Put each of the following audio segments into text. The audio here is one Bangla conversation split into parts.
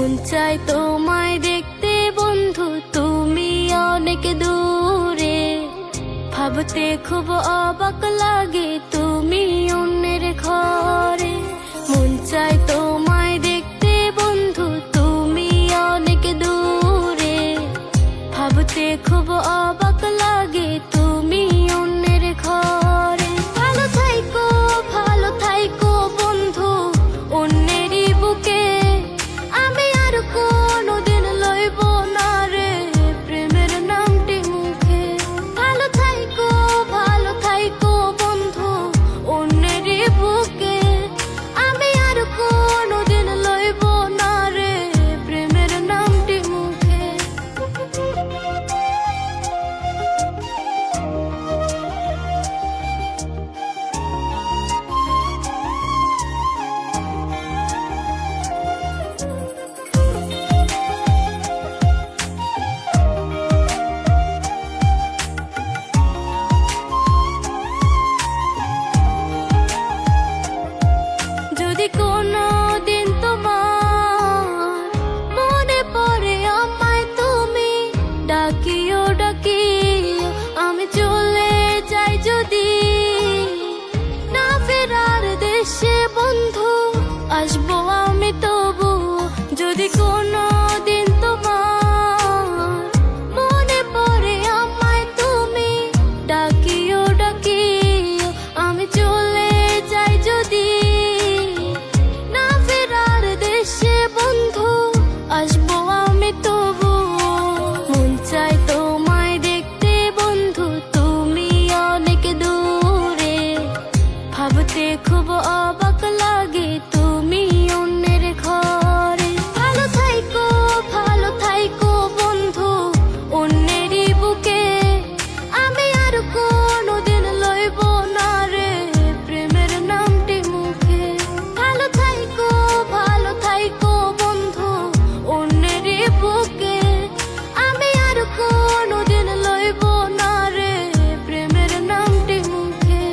মন চায় তোমায় দেখতে বন্ধু, তুমি অনেক দূরে। ভাবতে খুব অবাক লাগে তুমি অন্যের ঘরে। মন চায় তোমায় দেখতে বন্ধু, তুমি অনেক দূরে। ভাবতে খুব অবাক লাগে তুমি অন্যের ঘরে। ভালো থাইকো বন্ধু অন্যেরই বুকে। আমি আর কোনোদিন লইব না রে প্রেমের নামটি মুখে। ভালো থাইকো বন্ধু অন্যেরই বুকে। আমি আর কোনোদিন লইব না রে প্রেমের নামটি মুখে। যদি কোনো দিন তোমার মনে পড়ে আমায়, তুমি ডাকিও আমি চলে যাই যদি। না ফেরার দেশে বন্ধু আসবো আমি তবু। যদি কোনো দিন তোমার মনে পড়ে আমায়, তুমি ডাকিও আমি চলে যাই যদি। না ফেরার দেশে বন্ধু আসবো আমি তবু। মন চায় তোমায় দেখতে বন্ধু, তুমি অনেক দূরে। ভাবতে খুব অবাক লাগে তুমি অন্যের ঘরে। ভালো থাইকো বন্ধু অন্যেরই বুকে। আমি আর কোনোদিন লইব না রে প্রেমের নামটি মুখে। ভালো থাইকো বন্ধু অন্যেরই বুকে। আমি আর কোনোদিন লইব না রে প্রেমের নামটি মুখে।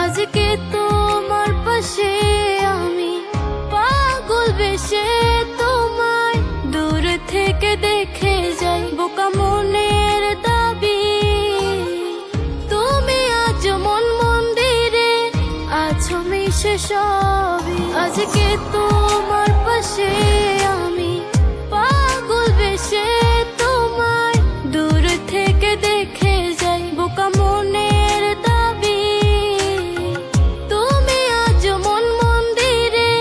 আজকে তোমার পাশে আমি পাগল বেশে তোমায় দূর থেকে দেখে যাই। বোকা মনের দাবি তুমি আজ মন মন্দিরে আছো মিশে সবই। আজকে তোমার পাশে আমি পাগল বেশে তোমায় দূর থেকে দেখে যাই। বোকা মনের দাবি তুমি আজ মন মন্দিরে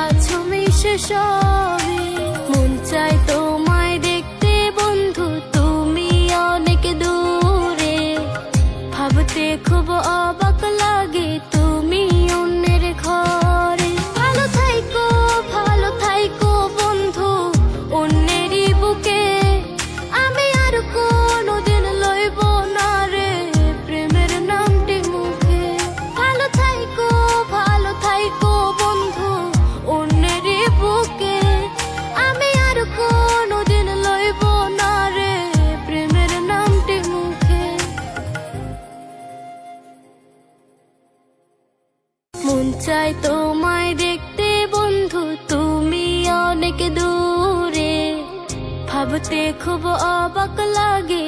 আছো মিশে সবই। মন চায় তোমায় দেখতে বন্ধু, তুমি অনেক দূরে। ভাবতে খুব অবাক লাগে তুমি অন্যের ঘরে। ভালো থাইকো বন্ধু অন্যেরই বুকে। আমি আর কোনোদিন লইব না রে প্রেমের নামটি মুখে। ভালো থাইকো বন্ধু অন্যেরই বুকে। আমি আর কোনোদিন লইব না রে প্রেমের নামটি মুখে। মন চায় তোমায় দেখতে বন্ধু, তুমি অনেক দূরে। ভাবতে খুব অবাক লাগে